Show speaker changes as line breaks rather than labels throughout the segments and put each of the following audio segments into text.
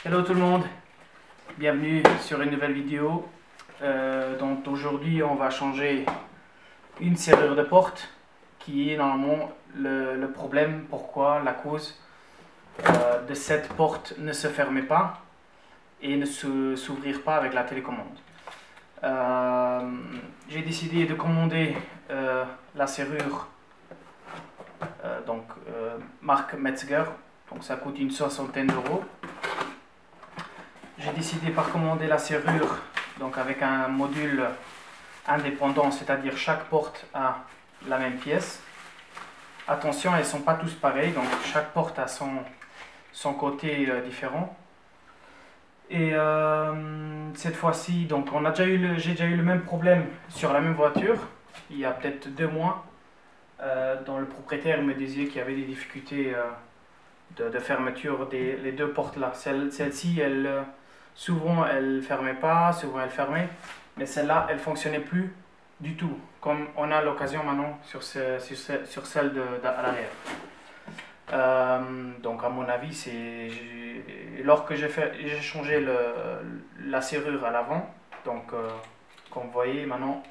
Hello tout le monde, bienvenue sur une nouvelle vidéo. Donc aujourd'hui on va changer une serrure de porte qui est normalement le problème, pourquoi, la cause de cette porte ne se fermait pas et ne s'ouvrir pas avec la télécommande. J'ai décidé de commander la serrure marque Metzger, donc ça coûte une soixantaine d'euros. J'ai décidé par commander la serrure donc avec un module indépendant, c'est-à-dire chaque porte a la même pièce. Attention, elles ne sont pas tous pareilles, donc chaque porte a son côté différent. Et cette fois-ci, donc j'ai déjà eu le même problème sur la même voiture, il y a peut-être 2 mois, dont le propriétaire me disait qu'il y avait des difficultés de fermeture les deux portes là. Celle-ci, souvent elle fermait pas, souvent elle fermait, mais celle-là elle fonctionnait plus du tout, comme on a l'occasion maintenant sur celle à l'arrière. Donc à mon avis, lorsque j'ai changé la serrure à l'avant, donc comme vous voyez maintenant,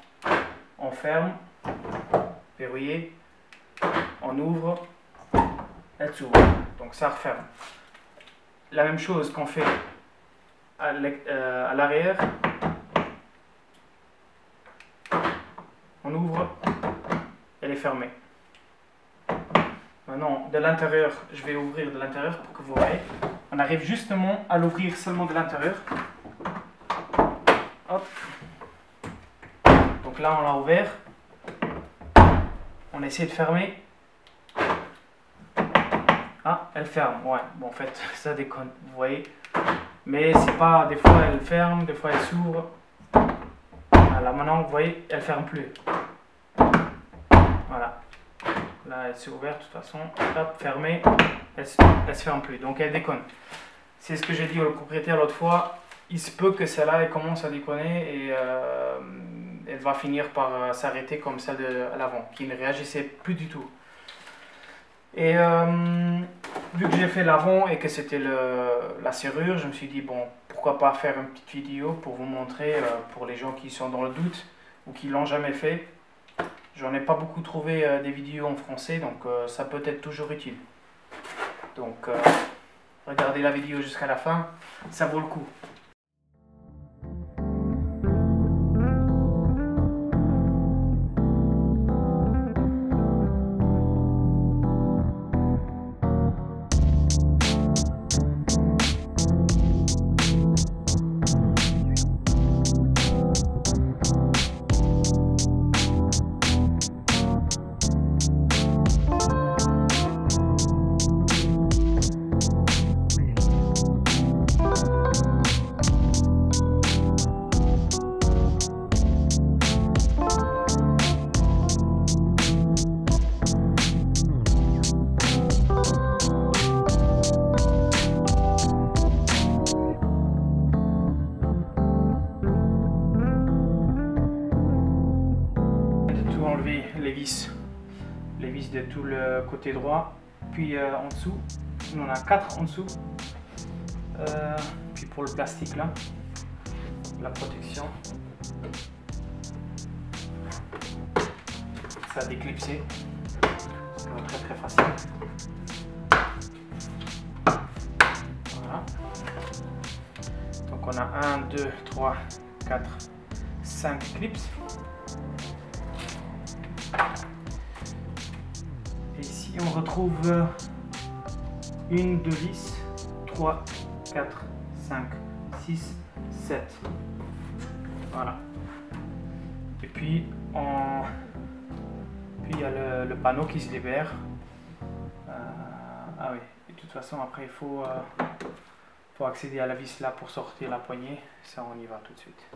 on ferme, verrouillé, on ouvre, elle s'ouvre, donc ça referme. La même chose qu'on fait à l'arrière, on ouvre, elle est fermée. Maintenant, de l'intérieur, je vais ouvrir de l'intérieur pour que vous voyez. On arrive justement à l'ouvrir seulement de l'intérieur. Hop. Donc là, on l'a ouvert. On essaie de fermer. Ah, elle ferme. Ouais, bon, en fait, ça déconne, vous voyez. Mais c'est pas, des fois elle ferme, des fois elle s'ouvre. Voilà, maintenant, vous voyez, elle ferme plus. Voilà. Là, elle s'est ouverte de toute façon. Hop, fermée. Elle se ferme plus. Donc, elle déconne. C'est ce que j'ai dit au propriétaire l'autre fois. Il se peut que celle-là, elle commence à déconner et elle va finir par s'arrêter comme celle à l'avant, qui ne réagissait plus du tout. Et vu que j'ai fait l'avant et que c'était la serrure, je me suis dit, bon, pourquoi pas faire une petite vidéo pour vous montrer, pour les gens qui sont dans le doute ou qui l'ont jamais fait. J'en ai pas beaucoup trouvé des vidéos en français, donc ça peut être toujours utile. Donc regardez la vidéo jusqu'à la fin, ça vaut le coup. Enlever les vis de tout le côté droit, puis en dessous, on en a 4 en dessous, puis pour le plastique là, la protection, ça a déclipsé, c'est très facile. Voilà. Donc on a 1, 2, 3, 4, 5 clips. Et ici on retrouve une, 2 vis, 3, 4, 5, 6, 7. Voilà. Et puis il y a le panneau qui se libère. Ah oui, et de toute façon après il faut accéder à la vis là pour sortir la poignée. Ça on y va tout de suite.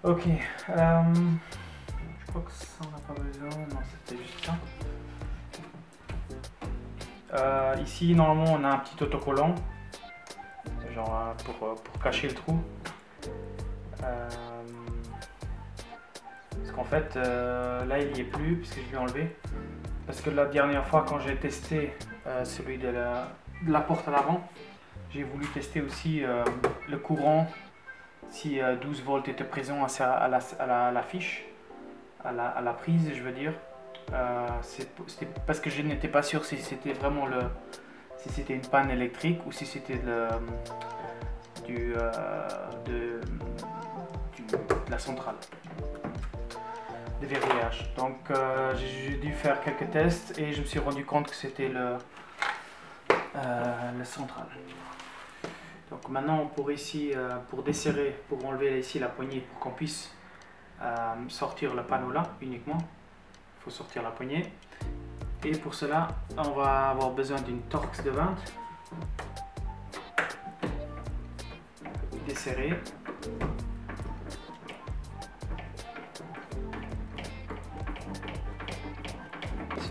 Ok, je crois que ça on n'a pas besoin, non c'était juste ça. Ici normalement on a un petit autocollant, genre pour cacher le trou. Parce qu'en fait là il n'y est plus puisque je l'ai enlevé. Parce que la dernière fois quand j'ai testé celui de la porte à l'avant, j'ai voulu tester aussi le courant, si 12 volts était présent à la fiche, à la prise je veux dire. C'était parce que je n'étais pas sûr si c'était vraiment si c'était une panne électrique ou si c'était de la centrale de verrouillage. Donc j'ai dû faire quelques tests et je me suis rendu compte que c'était le central. Donc maintenant pour ici, pour desserrer, pour enlever ici la poignée pour qu'on puisse sortir le panneau là uniquement, il faut sortir la poignée. Et pour cela on va avoir besoin d'une Torx de 20, desserrer.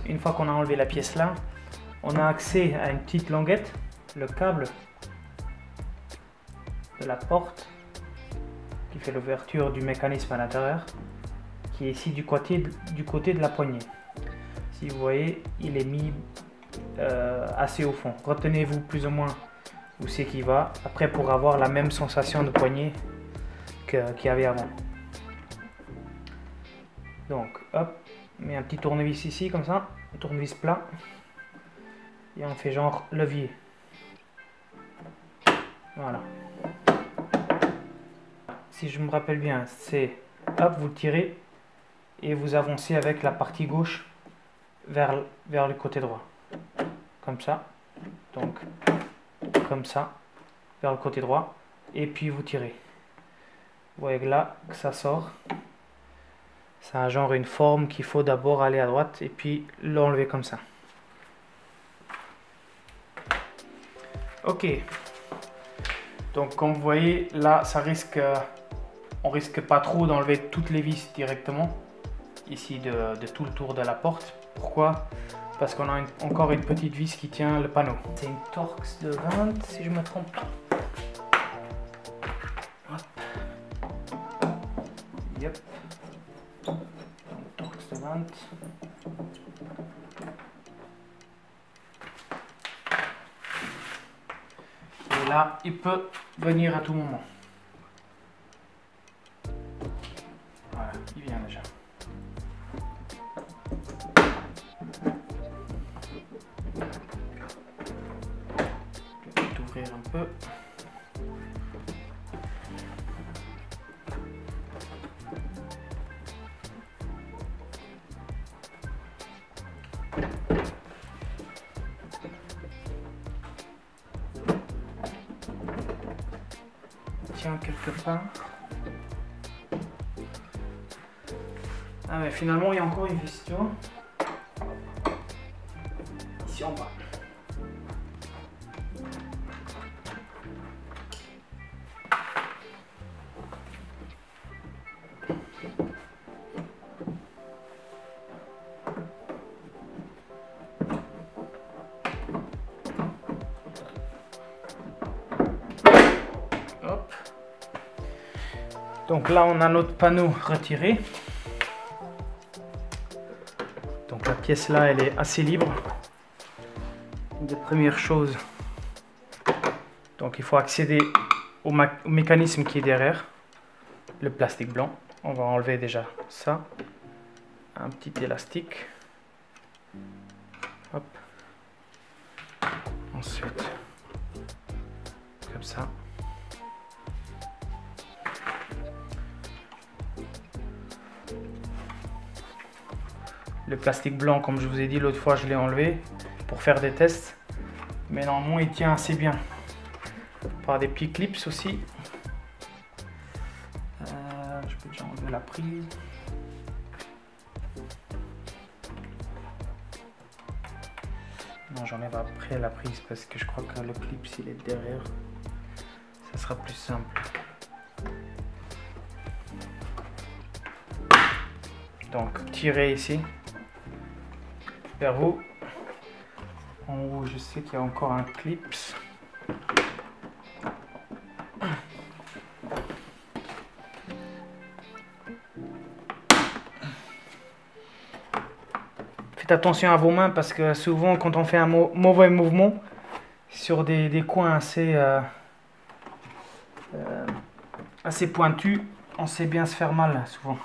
Une fois qu'on a enlevé la pièce là, on a accès à une petite languette, le câble de la porte qui fait l'ouverture du mécanisme à l'intérieur, qui est ici du côté de la poignée. Si vous voyez, il est mis assez au fond. Retenez-vous plus ou moins où c'est qu'il va, après pour avoir la même sensation de poignée qu'il y avait avant. Donc hop, on met un petit tournevis ici comme ça, un tournevis plat, et on fait genre levier. Voilà. Si je me rappelle bien, c'est hop, vous tirez et vous avancez avec la partie gauche vers le côté droit. Comme ça. Donc, comme ça, vers le côté droit. Et puis vous tirez. Vous voyez là que ça sort. C'est un genre une forme qu'il faut d'abord aller à droite et puis l'enlever comme ça. Ok. Donc comme vous voyez là, on risque pas trop d'enlever toutes les vis directement ici de tout le tour de la porte. Pourquoi? Parce qu'on a encore une petite vis qui tient le panneau. C'est une Torx de 20 si je me trompe pas. Yep. Torx de 20. Et là, il peut venir à tout moment. Voilà, il vient déjà. Je vais t'ouvrir un peu. Tiens quelque part. Ah mais finalement il y a encore une vis, tu vois. Ici en bas. Hop. Donc là on a notre panneau retiré. Donc la pièce là elle est assez libre. Une des premières choses. Donc il faut accéder au mécanisme qui est derrière. Le plastique blanc. On va enlever déjà ça. Un petit élastique. Hop. Ensuite, comme ça. Le plastique blanc, comme je vous ai dit l'autre fois, je l'ai enlevé pour faire des tests. Mais normalement, il tient assez bien. Par des petits clips aussi. Je peux déjà enlever la prise. Non, j'enlève après la prise parce que je crois que le clip, s'il est derrière, ça sera plus simple. Donc tirez ici vers vous. En haut, je sais qu'il y a encore un clip. Faites attention à vos mains parce que souvent quand on fait un mauvais mouvement sur des coins assez pointus, on sait bien se faire mal souvent.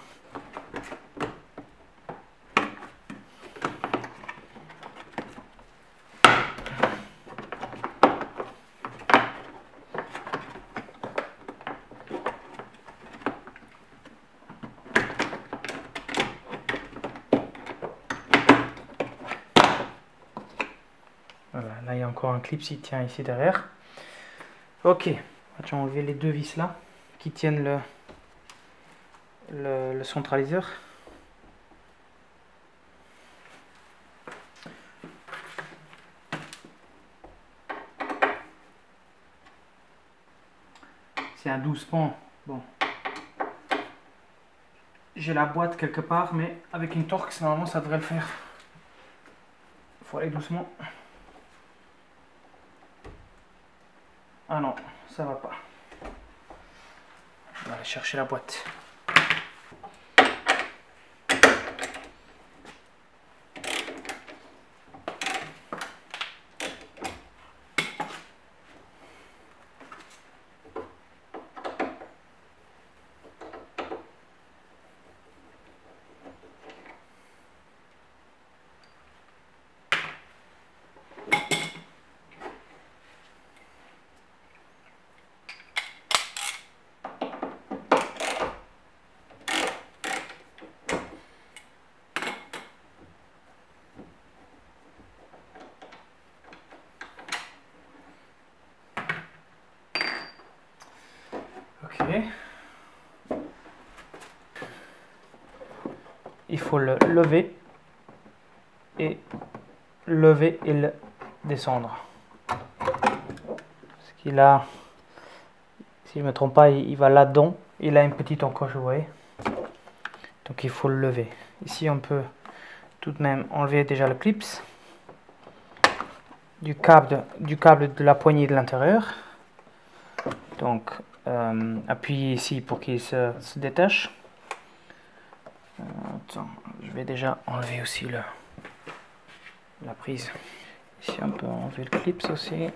Voilà, là il y a encore un clip qui tient ici derrière. Ok, je vais enlever les deux vis là qui tiennent le centraliseur. C'est un 12 pans. Bon, j'ai la boîte quelque part, mais avec une Torx normalement ça devrait le faire. Il faut aller doucement. Ah non, ça va pas. On va aller chercher la boîte. Ok. Il faut le lever et le descendre. Parce qu'il a, si je ne me trompe pas, il va là-dedans. Il a une petite encoche, vous voyez. Donc il faut le lever. Ici on peut tout de même enlever déjà le clips du câble de la poignée de l'intérieur. Donc appuyez ici pour qu'il se détache. Attends, je vais déjà enlever aussi la prise. Ici on peut enlever le clips aussi.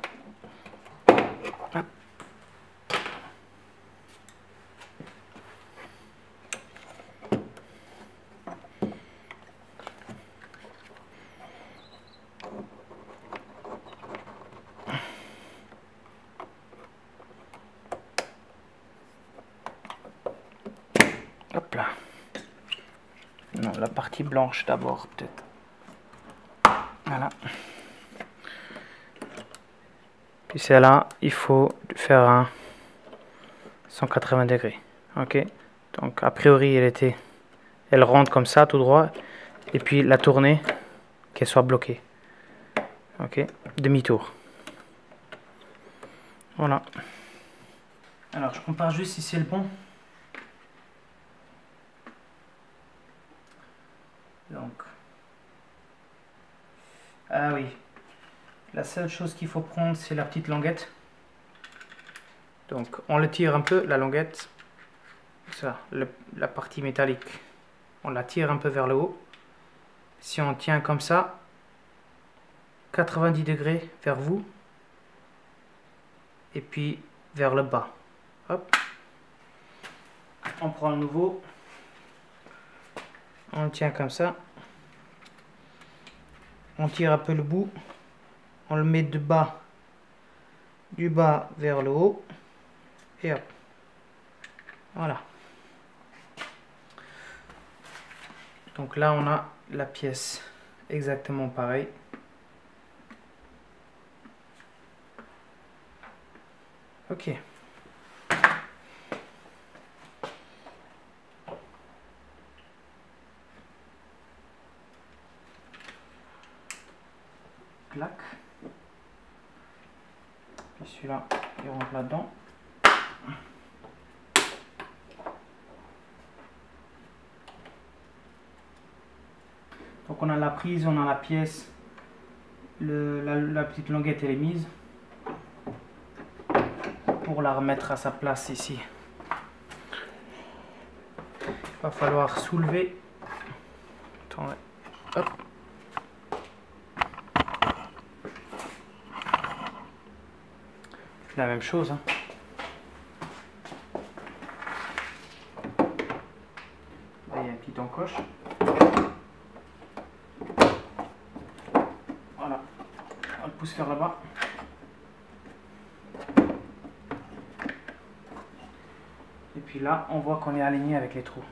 Hop. Hop là. Non, la partie blanche d'abord, peut-être. Voilà. Puis celle-là, il faut faire un 180 degrés. Ok. Donc, a priori, elle rentre comme ça, tout droit. Et puis, la tourner, qu'elle soit bloquée. Ok. Demi-tour. Voilà. Alors, je compare juste si c'est le bon. Donc, ah oui, la seule chose qu'il faut prendre, c'est la petite languette. Donc, on le tire un peu, la languette, ça, la partie métallique, on la tire un peu vers le haut. Si on tient comme ça, 90 degrés vers vous, et puis vers le bas. Hop. On prend le nouveau, on le tient comme ça. On tire un peu le bout, on le met du bas vers le haut, et hop, voilà. Donc là on a la pièce exactement pareil. Ok. Clac. Puis celui-là, il rentre là-dedans. Donc on a la prise, on a la pièce, la petite languette elle est mise. Pour la remettre à sa place ici, il va falloir soulever. Attends, hop. La même chose, hein. Là, il y a une petite encoche. Voilà, on le pousse vers là-bas. Et puis là, on voit qu'on est aligné avec les trous.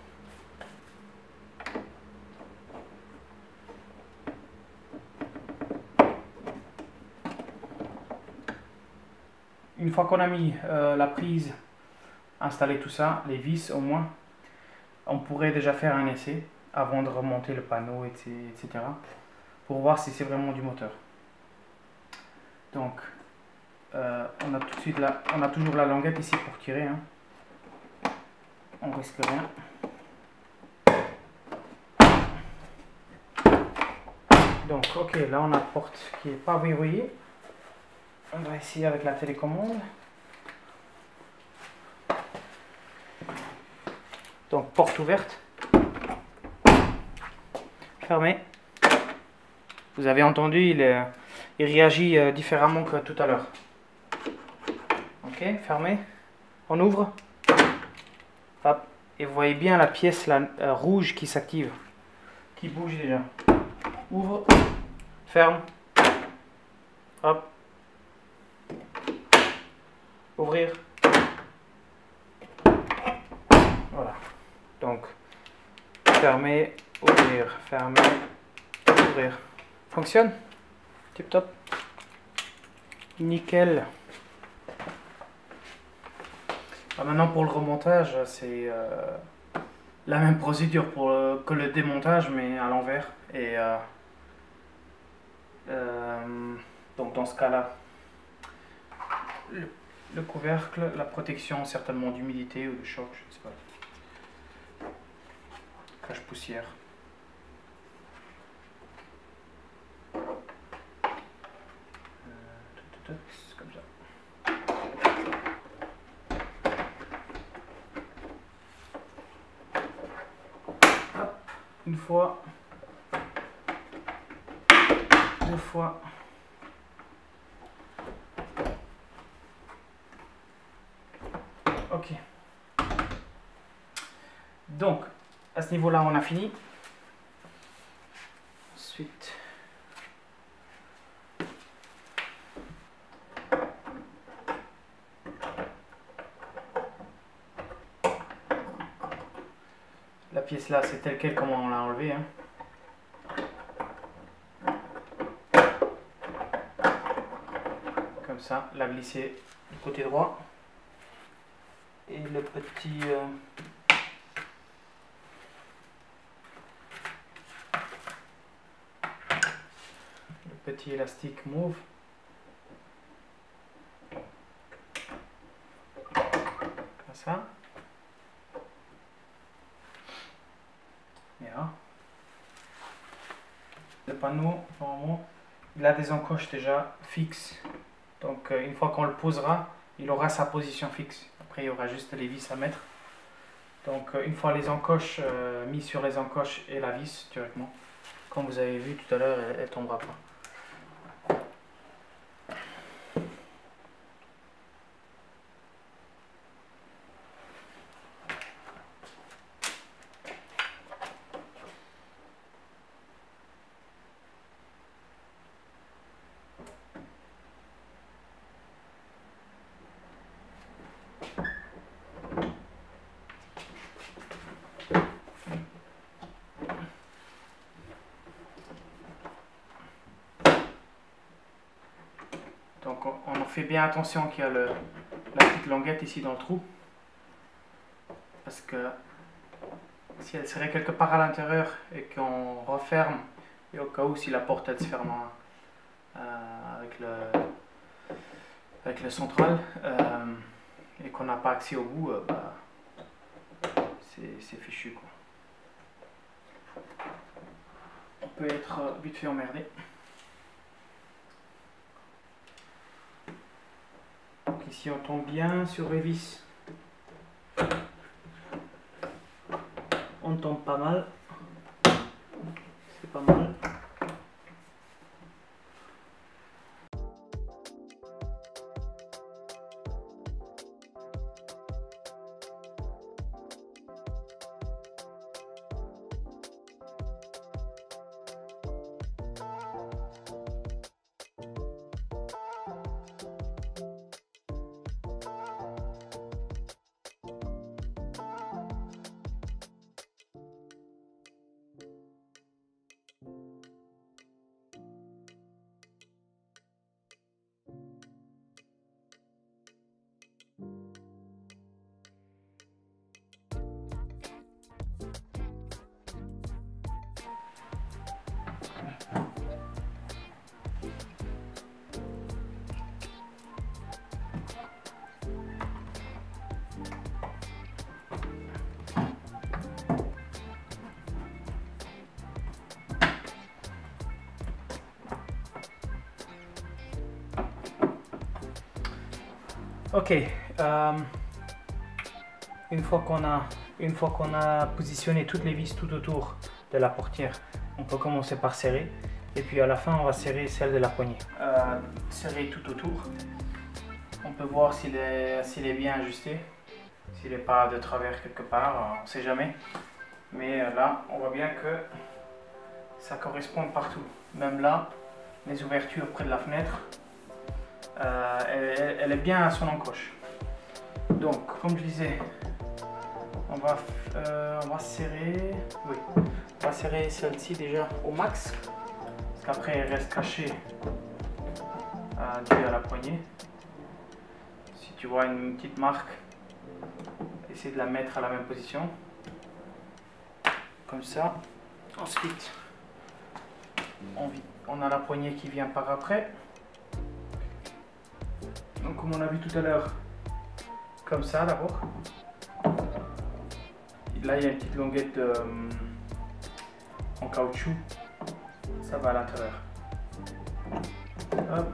Une fois qu'on a mis la prise, installé tout ça, les vis au moins, on pourrait déjà faire un essai avant de remonter le panneau, etc. pour voir si c'est vraiment du moteur. Donc, on a tout de suite là, on a toujours la languette ici pour tirer, hein. On risque rien. Donc, ok, là on a la porte qui n'est pas verrouillée. On va essayer avec la télécommande. Donc, porte ouverte. Fermée. Vous avez entendu, il réagit différemment que tout à l'heure. Ok, fermé. On ouvre. Hop. Et vous voyez bien la pièce là, rouge qui s'active, qui bouge déjà. Ouvre, ferme. Hop. Ouvrir. Voilà. Donc, fermer, ouvrir, fermer, ouvrir. Fonctionne. Tip top. Nickel. Maintenant pour le remontage, c'est la même procédure que le démontage mais à l'envers. Et donc dans ce cas-là, le couvercle, la protection certainement d'humidité ou de choc, je ne sais pas. Cache poussière. Comme ça. Une fois, deux fois, ok. Donc, à ce niveau-là, on a fini. Ensuite, la pièce là, c'est tel quel comment on l'a enlevé, hein. Comme ça, la glisser du côté droit. Et le petit élastique mauve. Comme ça. Bien. Le panneau, normalement, il a des encoches déjà fixes. Donc une fois qu'on le posera, il aura sa position fixe. Après, il y aura juste les vis à mettre. Donc une fois les encoches mises sur les encoches et la vis directement, comme vous avez vu tout à l'heure, elle ne tombera pas. Donc on fait bien attention qu'il y a la petite languette ici dans le trou. Parce que si elle serait quelque part à l'intérieur et qu'on referme, et au cas où si la porte elle se ferme avec le central et qu'on n'a pas accès au bout, bah, c'est fichu quoi. peut être vite fait emmerdé. Donc ici on tombe bien sur les vis. On tombe pas mal. C'est pas mal. Ok, une fois qu'on a positionné toutes les vis tout autour de la portière, on peut commencer par serrer et puis à la fin on va serrer celle de la poignée. Serrer tout autour, on peut voir s'il est bien ajusté, s'il n'est pas de travers quelque part, on ne sait jamais. Mais là on voit bien que ça correspond partout, même là, les ouvertures près de la fenêtre. Elle est bien à son encoche. Donc, comme je disais, on va serrer, oui, on va serrer celle-ci déjà au max, parce qu'après elle reste cachée due à la poignée. Si tu vois une petite marque, essaie de la mettre à la même position, comme ça. Ensuite, on a la poignée qui vient par après. Donc comme on a vu tout à l'heure, comme ça d'abord. Là il y a une petite longuette en caoutchouc, ça va à l'intérieur. Hop.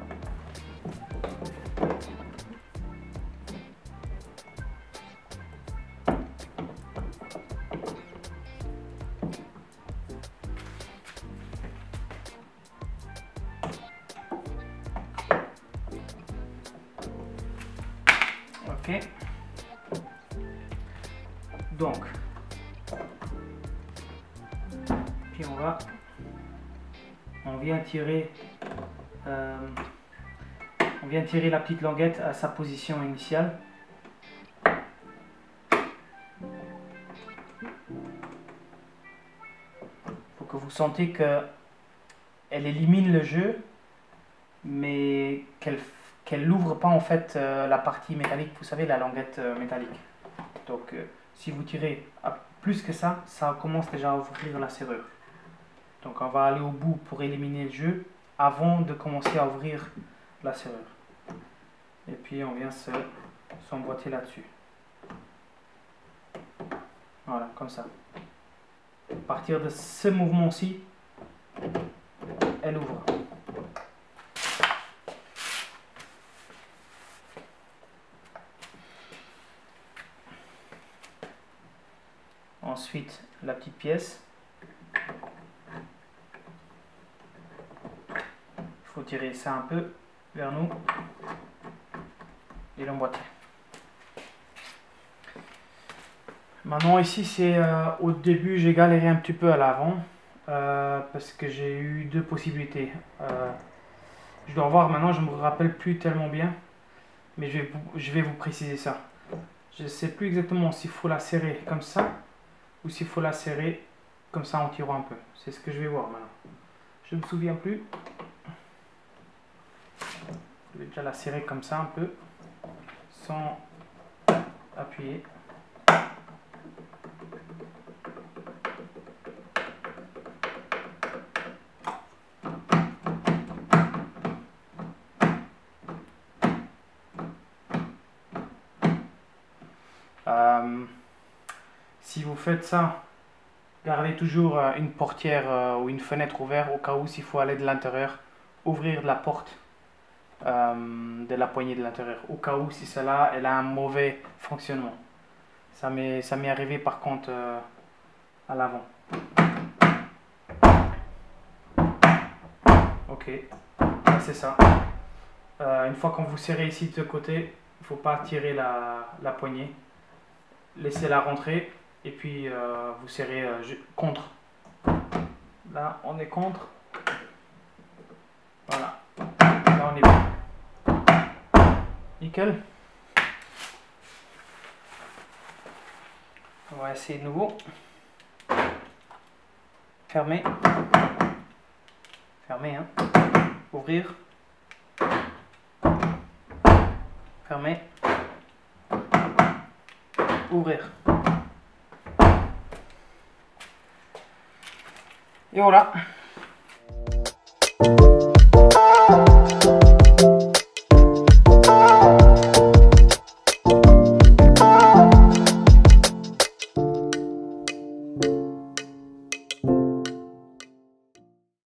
Ok. Donc, puis on vient tirer la petite languette à sa position initiale. Faut que vous sentez que elle élimine le jeu, mais qu'elle n'ouvre pas en fait la partie métallique, vous savez, la languette métallique. Donc si vous tirez à plus que ça, ça commence déjà à ouvrir la serrure. Donc on va aller au bout pour éliminer le jeu avant de commencer à ouvrir la serrure. Et puis on vient s'emboîter là-dessus. Voilà, comme ça. À partir de ce mouvement-ci, elle ouvre. Ensuite, la petite pièce. Il faut tirer ça un peu vers nous et l'emboîter. Maintenant ici, c'est au début, j'ai galéré un petit peu à l'avant parce que j'ai eu deux possibilités. Je dois voir maintenant, je ne me rappelle plus tellement bien, mais je vais vous préciser ça. Je ne sais plus exactement s'il faut la serrer comme ça ou s'il faut la serrer comme ça en tirant un peu. C'est ce que je vais voir maintenant. Je ne me souviens plus. Je vais déjà la serrer comme ça un peu, sans appuyer. Si vous faites ça Gardez toujours une portière ou une fenêtre ouverte au cas où s'il faut aller de l'intérieur, ouvrir la porte de la poignée de l'intérieur, au cas où si celle-là elle a un mauvais fonctionnement. Ça m'est arrivé par contre à l'avant. Ok, c'est ça. Une fois qu'on vous serrez ici de ce côté, il ne faut pas tirer la poignée. Laissez-la rentrer et puis vous serrez contre. Là, on est contre. Voilà. Là, on est bien. Nickel. On va essayer de nouveau. Fermer. Fermer, hein. Ouvrir. Fermer. Ouvrir. Et voilà.